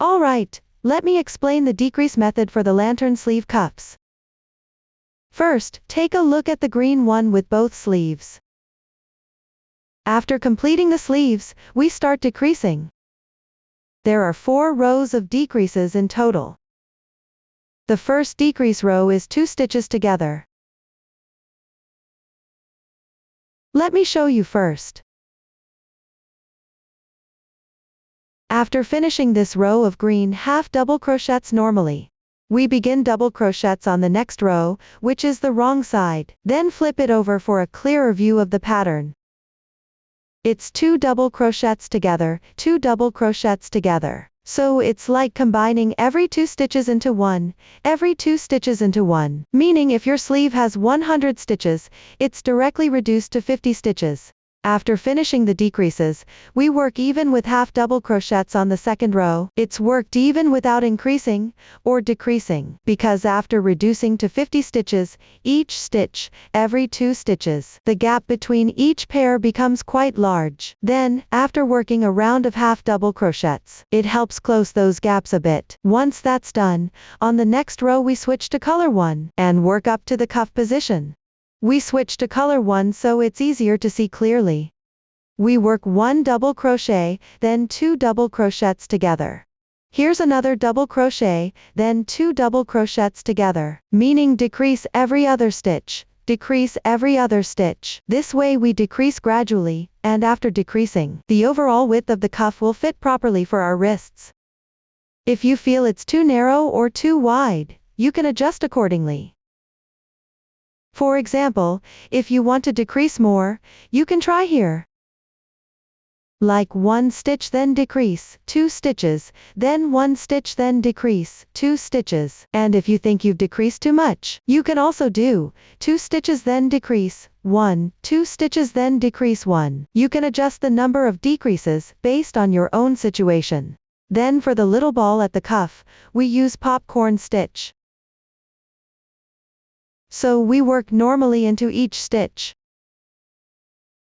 Alright, let me explain the decrease method for the lantern sleeve cuffs. First, take a look at the green one with both sleeves. After completing the sleeves, we start decreasing. There are 4 rows of decreases in total. The first decrease row is 2 stitches together. Let me show you first. After finishing this row of green half double crochets normally, we begin double crochets on the next row, which is the wrong side, then flip it over for a clearer view of the pattern. It's 2 double crochets together, 2 double crochets together. So it's like combining every 2 stitches into one, every 2 stitches into one, meaning if your sleeve has 100 stitches, it's directly reduced to 50 stitches. After finishing the decreases, we work even with half double crochets on the second row. It's worked even without increasing or decreasing, because after reducing to 50 stitches, each stitch, every 2 stitches, the gap between each pair becomes quite large. Then, after working a round of half double crochets, it helps close those gaps a bit. Once that's done, on the next row we switch to color 1 and work up to the cuff position. We switch to color 1 so it's easier to see clearly. We work 1 double crochet, then 2 double crochets together. Here's another double crochet, then 2 double crochets together, meaning decrease every other stitch, decrease every other stitch. This way we decrease gradually, and after decreasing, the overall width of the cuff will fit properly for our wrists. If you feel it's too narrow or too wide, you can adjust accordingly. For example, if you want to decrease more, you can try here. Like 1 stitch then decrease, 2 stitches, then 1 stitch then decrease, 2 stitches. And if you think you've decreased too much, you can also do 2 stitches then decrease, 1, 2 stitches then decrease 1. You can adjust the number of decreases based on your own situation. Then for the little ball at the cuff, we use popcorn stitch. So we work normally into each stitch.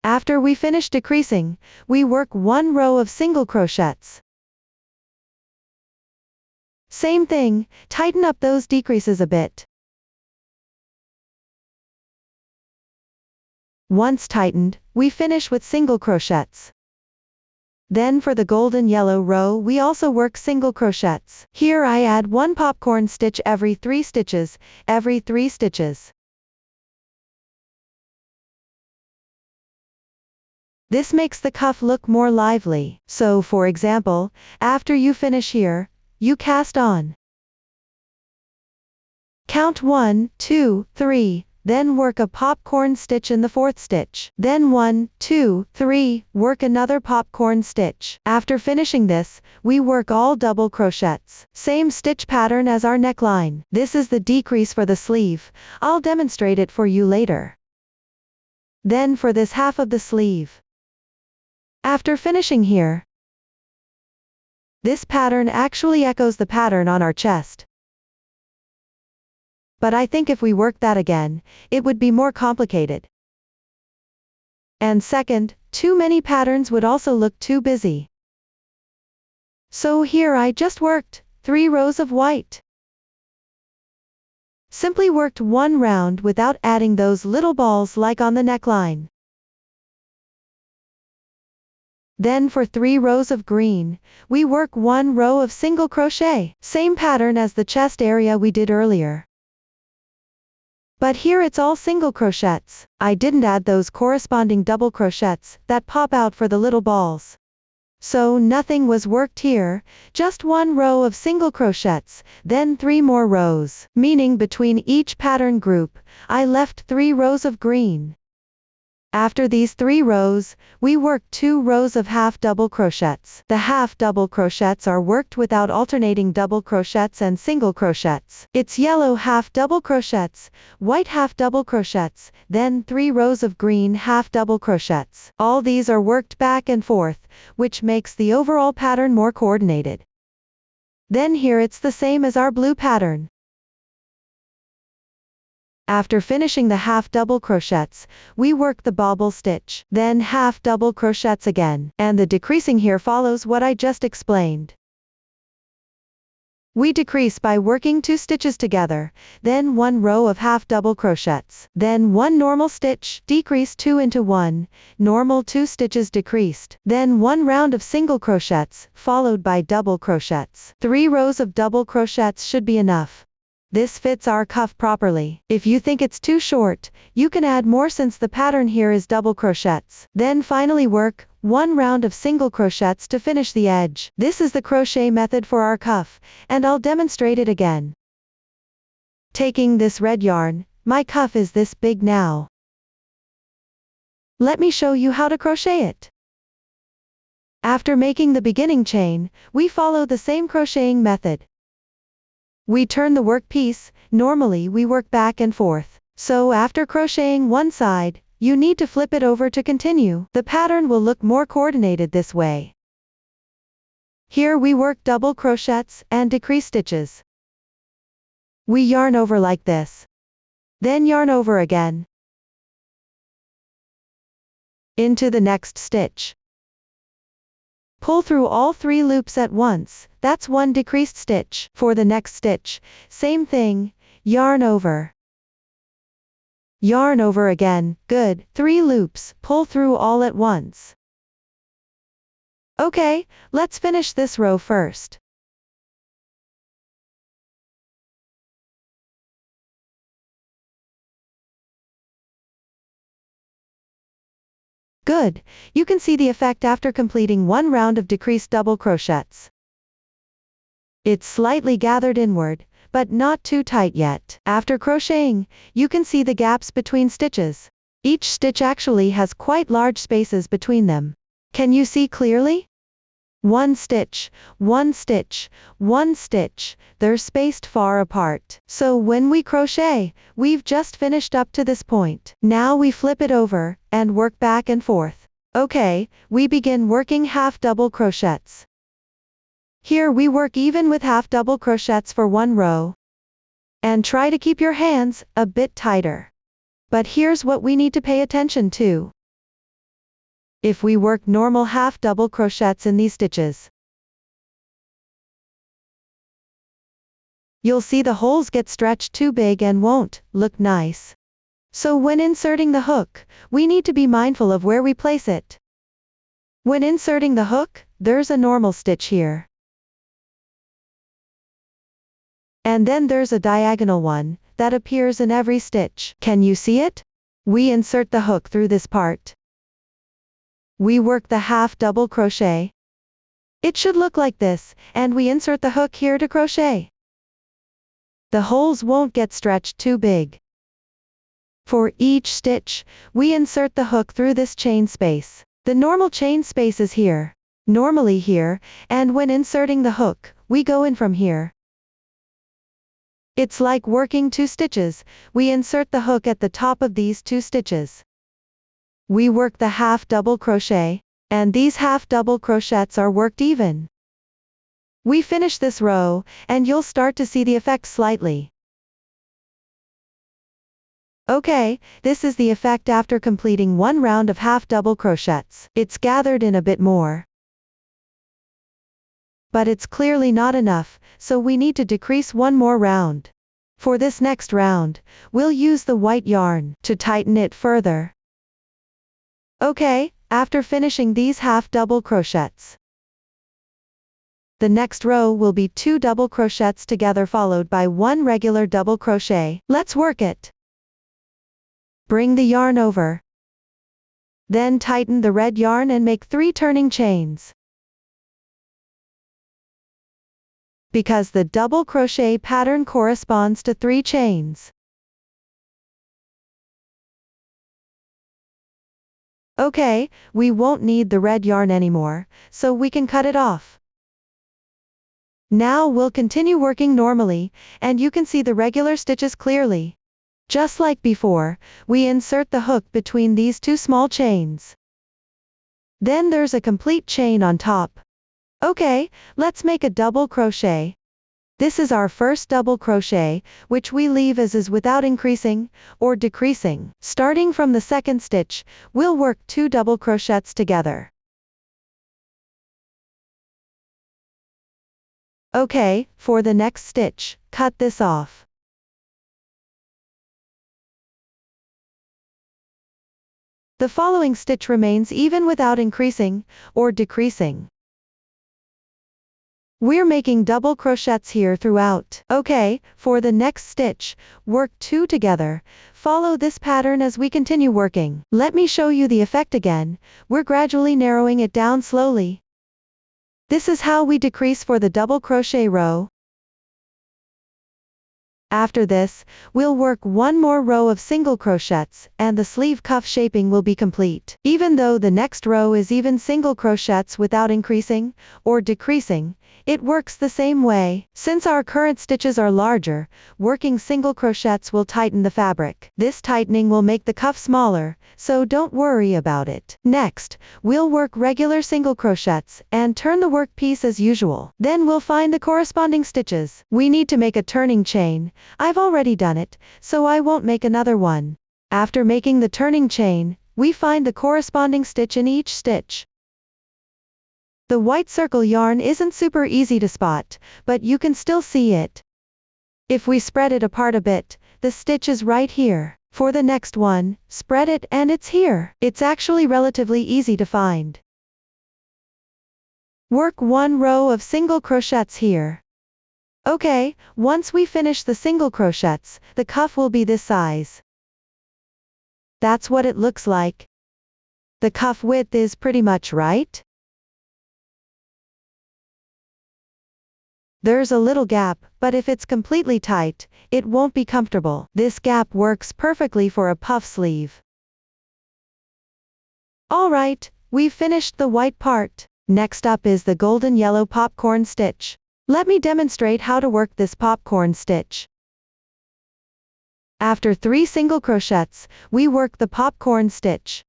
After we finish decreasing, we work 1 row of single crochets. Same thing, tighten up those decreases a bit. Once tightened, we finish with single crochets. Then for the golden yellow row we also work single crochets. Here I add 1 popcorn stitch every 3 stitches, every 3 stitches. This makes the cuff look more lively. So for example, after you finish here, you cast on. Count 1, 2, 3. Then work a popcorn stitch in the 4th stitch. Then 1, 2, 3, work another popcorn stitch. After finishing this, we work all double crochets. Same stitch pattern as our neckline. This is the decrease for the sleeve. I'll demonstrate it for you later. Then for this half of the sleeve. After finishing here, this pattern actually echoes the pattern on our chest. But I think if we work that again, it would be more complicated. And second, too many patterns would also look too busy. So here I just worked 3 rows of white. Simply worked 1 round without adding those little balls like on the neckline. Then for 3 rows of green, we work 1 row of single crochet, same pattern as the chest area we did earlier. But here it's all single crochets. I didn't add those corresponding double crochets that pop out for the little balls. So nothing was worked here, just 1 row of single crochets, then 3 more rows, meaning between each pattern group, I left 3 rows of green. After these 3 rows, we work 2 rows of half double crochets. The half double crochets are worked without alternating double crochets and single crochets. It's yellow half double crochets, white half double crochets, then 3 rows of green half double crochets. All these are worked back and forth, which makes the overall pattern more coordinated. Then here it's the same as our blue pattern. After finishing the half double crochets, we work the bobble stitch, then half double crochets again, and the decreasing here follows what I just explained. We decrease by working 2 stitches together, then 1 row of half double crochets, then 1 normal stitch, decrease 2 into 1, normal 2 stitches decreased, then 1 round of single crochets, followed by double crochets. 3 rows of double crochets should be enough. This fits our cuff properly. If you think it's too short, you can add more since the pattern here is double crochets. Then finally work 1 round of single crochets to finish the edge. This is the crochet method for our cuff, and I'll demonstrate it again. Taking this red yarn, my cuff is this big now. Let me show you how to crochet it. After making the beginning chain, we follow the same crocheting method. We turn the work piece, normally we work back and forth. So after crocheting one side, you need to flip it over to continue. The pattern will look more coordinated this way. Here we work double crochets and decrease stitches. We yarn over like this. Then yarn over again. Into the next stitch. Pull through all 3 loops at once, that's 1 decreased stitch. For the next stitch, same thing, yarn over. Yarn over again, good, 3 loops, pull through all at once. Okay, let's finish this row first. Good, you can see the effect after completing 1 round of decreased double crochets. It's slightly gathered inward, but not too tight yet. After crocheting, you can see the gaps between stitches. Each stitch actually has quite large spaces between them. Can you see clearly? 1 stitch, 1 stitch, 1 stitch, they're spaced far apart. So when we crochet, we've just finished up to this point. Now we flip it over, and work back and forth. Okay, we begin working half double crochets. Here we work even with half double crochets for 1 row. And try to keep your hands a bit tighter. But here's what we need to pay attention to. If we work normal half double crochets in these stitches, you'll see the holes get stretched too big and won't look nice. So when inserting the hook, we need to be mindful of where we place it. When inserting the hook, there's a normal stitch here. And then there's a diagonal one that appears in every stitch. Can you see it? We insert the hook through this part. We work the half double crochet. It should look like this, and we insert the hook here to crochet. The holes won't get stretched too big. For each stitch, we insert the hook through this chain space. The normal chain space is here, normally here, and when inserting the hook, we go in from here. It's like working 2 stitches, we insert the hook at the top of these 2 stitches. We work the half double crochet, and these half double crochets are worked even. We finish this row, and you'll start to see the effect slightly. Okay, this is the effect after completing 1 round of half double crochets. It's gathered in a bit more. But it's clearly not enough, so we need to decrease 1 more round. For this next round, we'll use the white yarn to tighten it further. Okay, after finishing these half double crochets, the next row will be 2 double crochets together followed by 1 regular double crochet. Let's work it. Bring the yarn over. Then tighten the red yarn and make 3 turning chains. Because the double crochet pattern corresponds to 3 chains. Okay, we won't need the red yarn anymore, so we can cut it off. Now we'll continue working normally, and you can see the regular stitches clearly. Just like before, we insert the hook between these 2 small chains. Then there's a complete chain on top. Okay, let's make a double crochet. This is our first double crochet, which we leave as is without increasing or decreasing. Starting from the second stitch, we'll work 2 double crochets together. Okay, for the next stitch, cut this off. The following stitch remains even without increasing or decreasing. We're making double crochets here throughout. Okay, for the next stitch, work 2 together. Follow this pattern as we continue working. Let me show you the effect again. We're gradually narrowing it down slowly. This is how we decrease for the double crochet row. After this, we'll work one more row of single crochets, and the sleeve cuff shaping will be complete. Even though the next row is even single crochets without increasing or decreasing, it works the same way. Since our current stitches are larger, working single crochets will tighten the fabric. This tightening will make the cuff smaller, so don't worry about it. Next, we'll work regular single crochets and turn the work piece as usual. Then we'll find the corresponding stitches. We need to make a turning chain. I've already done it, so I won't make another one. After making the turning chain, we find the corresponding stitch in each stitch. The white circle yarn isn't super easy to spot, but you can still see it. If we spread it apart a bit, the stitch is right here. For the next one, spread it and it's here. It's actually relatively easy to find. Work one row of single crochets here. Okay, once we finish the single crochets, the cuff will be this size. That's what it looks like. The cuff width is pretty much right. There's a little gap, but if it's completely tight, it won't be comfortable. This gap works perfectly for a puff sleeve. Alright, we've finished the white part. Next up is the golden yellow popcorn stitch. Let me demonstrate how to work this popcorn stitch. After 3 single crochets, we work the popcorn stitch.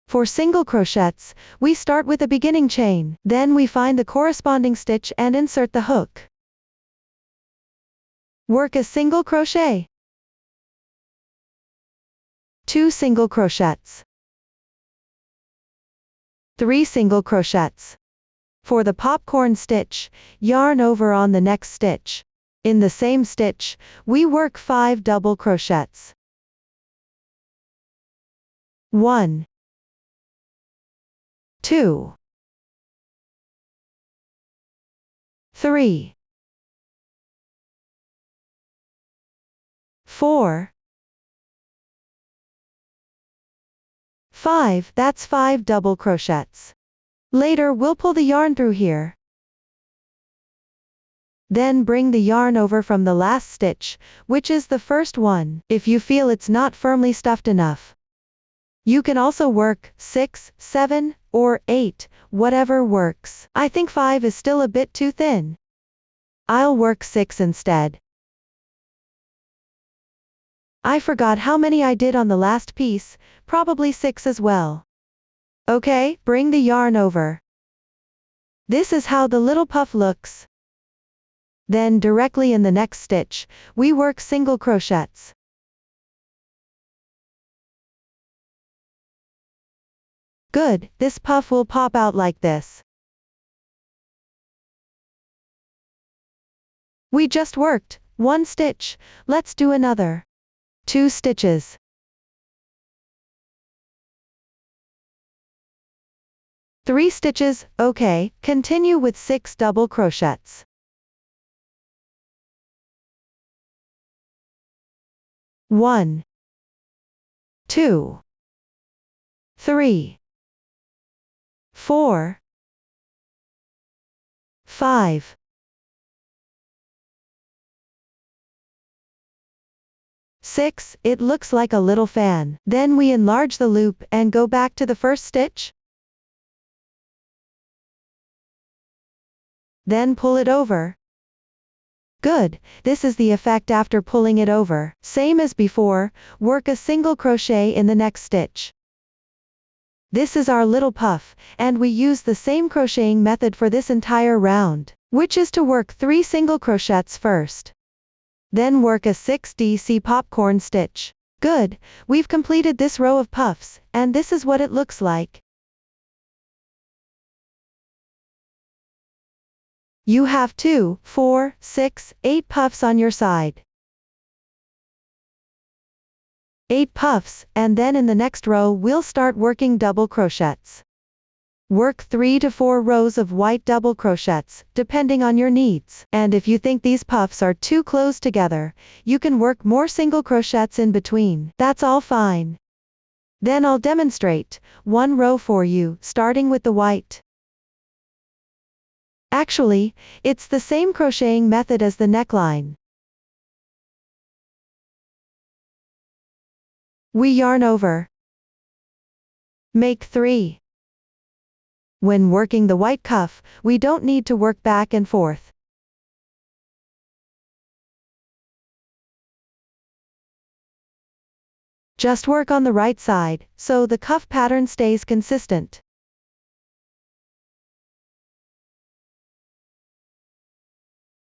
For single crochets, we start with a beginning chain, then we find the corresponding stitch and insert the hook. Work a single crochet. 2 single crochets. 3 single crochets. For the popcorn stitch, yarn over on the next stitch. In the same stitch, we work 5 double crochets. 1, 2, 3, 4, 5. That's 5 double crochets. Later we'll pull the yarn through here. Then bring the yarn over from the last stitch, which is the first one. If you feel it's not firmly stuffed enough, you can also work 6, 7, or 8, whatever works. I think 5 is still a bit too thin. I'll work 6 instead. I forgot how many I did on the last piece, probably 6 as well. Okay, bring the yarn over. This is how the little puff looks. Then directly in the next stitch, we work single crochets. Good, this puff will pop out like this. We just worked 1 stitch, let's do another. 2 stitches. 3 stitches, okay, continue with 6 double crochets. 1, 2, 3, 4, 5, 6. It looks like a little fan. Then we enlarge the loop and go back to the first stitch. Then pull it over. Good, this is the effect after pulling it over. Same as before, work a single crochet in the next stitch. This is our little puff, and we use the same crocheting method for this entire round, which is to work 3 single crochets first. Then work a 6 DC popcorn stitch. Good, we've completed this row of puffs, and this is what it looks like. You have 2, 4, 6, 8 puffs on your side. 8 puffs, and then in the next row we'll start working double crochets. Work 3 to 4 rows of white double crochets, depending on your needs. And if you think these puffs are too close together, you can work more single crochets in between. That's all fine. Then I'll demonstrate one row for you, starting with the white. Actually, it's the same crocheting method as the neckline. We yarn over. Make 3. When working the white cuff, we don't need to work back and forth. Just work on the right side, so the cuff pattern stays consistent.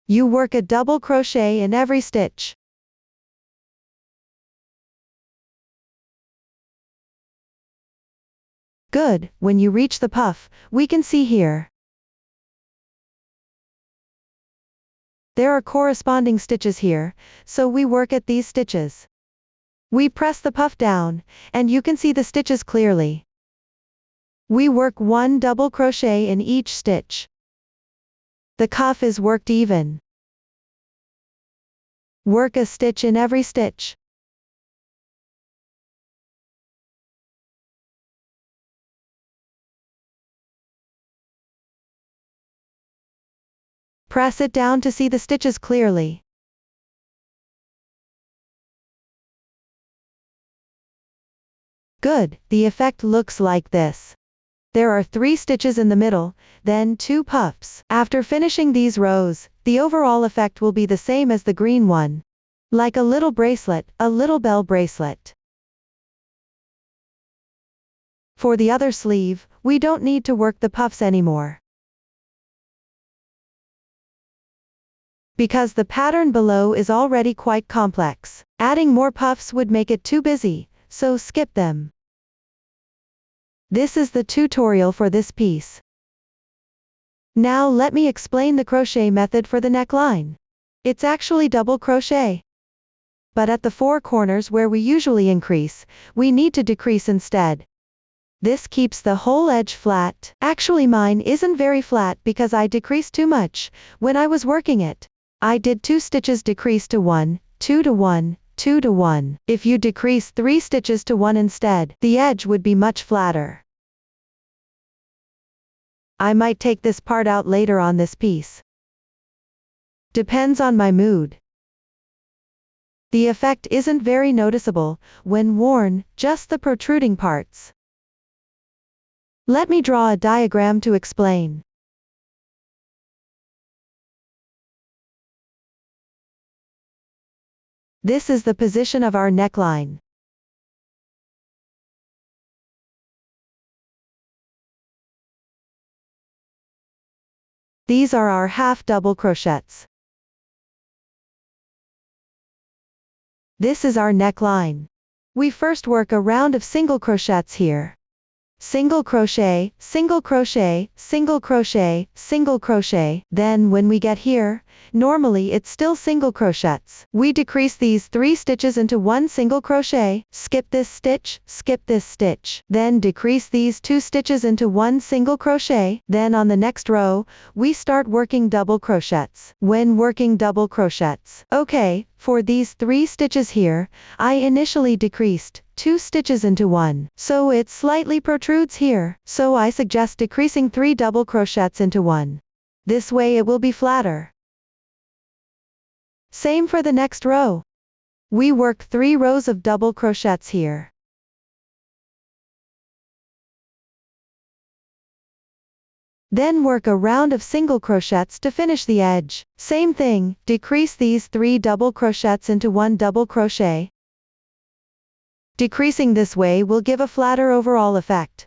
You work a double crochet in every stitch. Good, when you reach the puff, we can see here. There are corresponding stitches here, so we work at these stitches. We press the puff down, and you can see the stitches clearly. We work 1 double crochet in each stitch. The cuff is worked even. Work a stitch in every stitch. Press it down to see the stitches clearly. Good, the effect looks like this. There are 3 stitches in the middle, then 2 puffs. After finishing these rows, the overall effect will be the same as the green one. Like a little bracelet, a little bell bracelet. For the other sleeve, we don't need to work the puffs anymore. Because the pattern below is already quite complex. Adding more puffs would make it too busy, so skip them. This is the tutorial for this piece. Now let me explain the crochet method for the neckline. It's actually double crochet. But at the 4 corners where we usually increase, we need to decrease instead. This keeps the whole edge flat. Actually mine isn't very flat because I decreased too much when I was working it. I did 2 stitches decrease to 1, 2 to 1, 2 to 1. If you decrease 3 stitches to 1 instead, the edge would be much flatter. I might take this part out later on this piece. Depends on my mood. The effect isn't very noticeable when worn, just the protruding parts. Let me draw a diagram to explain. This is the position of our neckline. These are our half double crochets. This is our neckline. We first work a round of single crochets here. Single crochet, single crochet, single crochet, single crochet. Then when we get here, normally it's still single crochets. We decrease these 3 stitches into 1 single crochet, skip this stitch, then decrease these 2 stitches into 1 single crochet. Then on the next row, we start working double crochets. When working double crochets, okay, for these 3 stitches here, I initially decreased 2 stitches into 1, so it slightly protrudes here, so I suggest decreasing 3 double crochets into 1. This way it will be flatter. Same for the next row. We work 3 rows of double crochets here. Then work a round of single crochets to finish the edge. Same thing, decrease these 3 double crochets into 1 double crochet. Decreasing this way will give a flatter overall effect.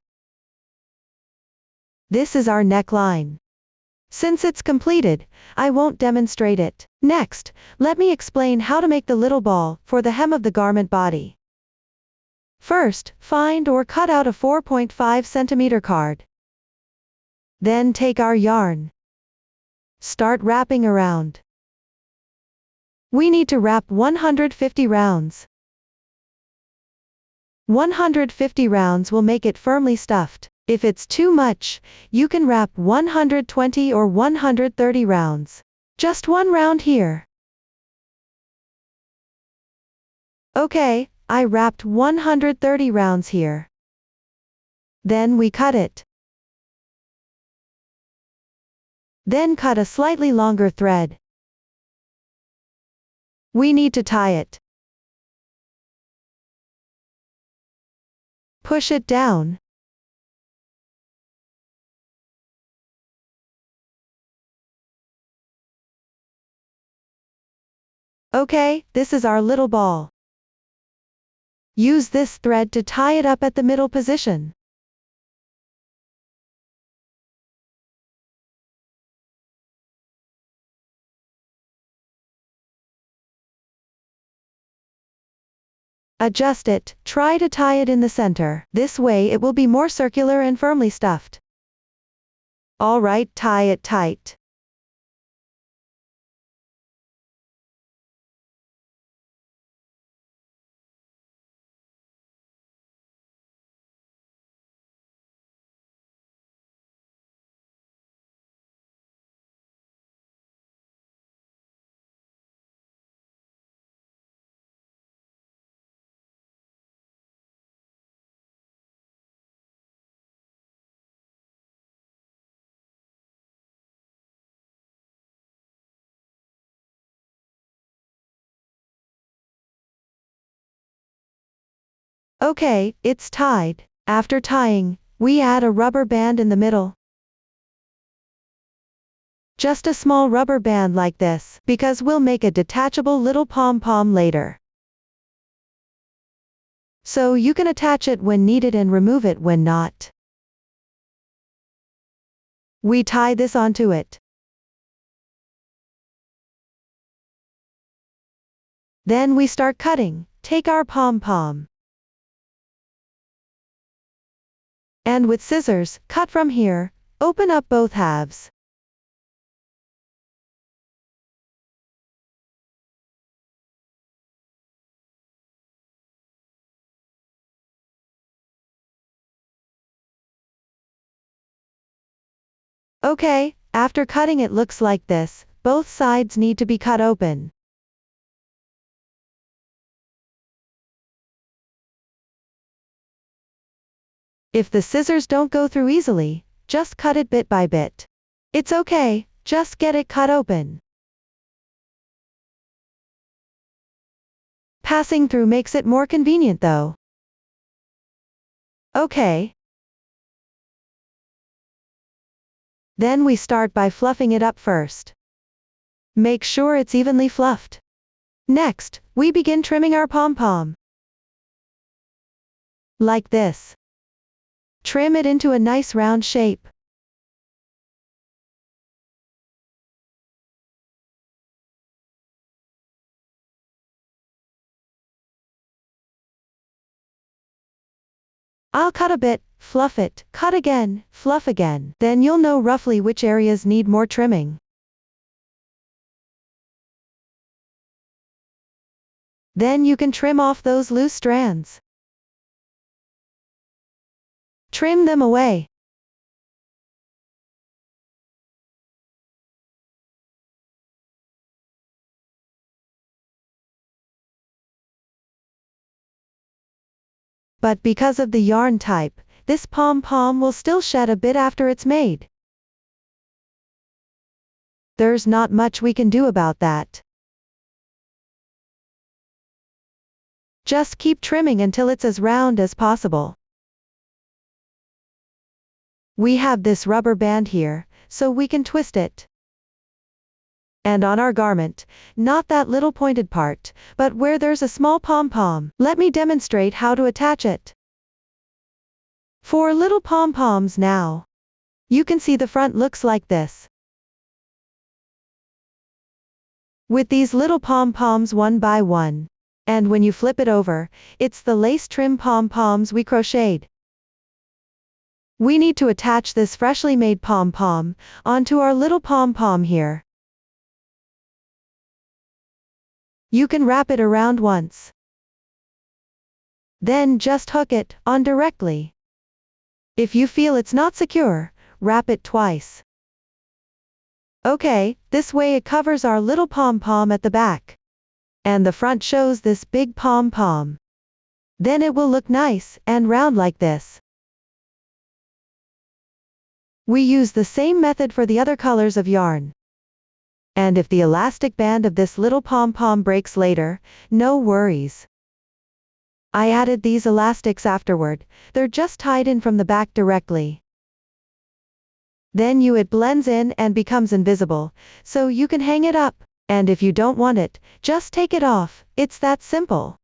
This is our neckline. Since it's completed, I won't demonstrate it. Next, let me explain how to make the little ball for the hem of the garment body. First, find or cut out a 4.5 cm card. Then take our yarn. Start wrapping around. We need to wrap 150 rounds. 150 rounds will make it firmly stuffed. If it's too much, you can wrap 120 or 130 rounds. Just one round here. Okay, I wrapped 130 rounds here. Then we cut it. Then cut a slightly longer thread. We need to tie it. Push it down. Okay, this is our little ball. Use this thread to tie it up at the middle position. Adjust it, try to tie it in the center. This way it will be more circular and firmly stuffed. Alright, tie it tight. Okay, it's tied. After tying, we add a rubber band in the middle. Just a small rubber band like this, because we'll make a detachable little pom-pom later. So you can attach it when needed and remove it when not. We tie this onto it. Then we start cutting. Take our pom-pom. And with scissors, cut from here, open up both halves. Okay, after cutting it looks like this, both sides need to be cut open. If the scissors don't go through easily, just cut it bit by bit. It's okay, just get it cut open. Passing through makes it more convenient though. Okay. Then we start by fluffing it up first. Make sure it's evenly fluffed. Next, we begin trimming our pom-pom. Like this. Trim it into a nice round shape. I'll cut a bit, fluff it, cut again, fluff again. Then you'll know roughly which areas need more trimming. Then you can trim off those loose strands. Trim them away. But because of the yarn type, this pom-pom will still shed a bit after it's made. There's not much we can do about that. Just keep trimming until it's as round as possible. We have this rubber band here, so we can twist it. And on our garment, not that little pointed part, but where there's a small pom-pom. Let me demonstrate how to attach it. For little pom-poms now. You can see the front looks like this. With these little pom-poms one by one. And when you flip it over, it's the lace trim pom-poms we crocheted. We need to attach this freshly made pom-pom onto our little pom-pom here. You can wrap it around once. Then just hook it on directly. If you feel it's not secure, wrap it twice. Okay, this way it covers our little pom-pom at the back. And the front shows this big pom-pom. Then it will look nice and round like this. We use the same method for the other colors of yarn. And if the elastic band of this little pom-pom breaks later, no worries. I added these elastics afterward, they're just tied in from the back directly. Then it blends in and becomes invisible, so you can hang it up, and if you don't want it, just take it off, it's that simple.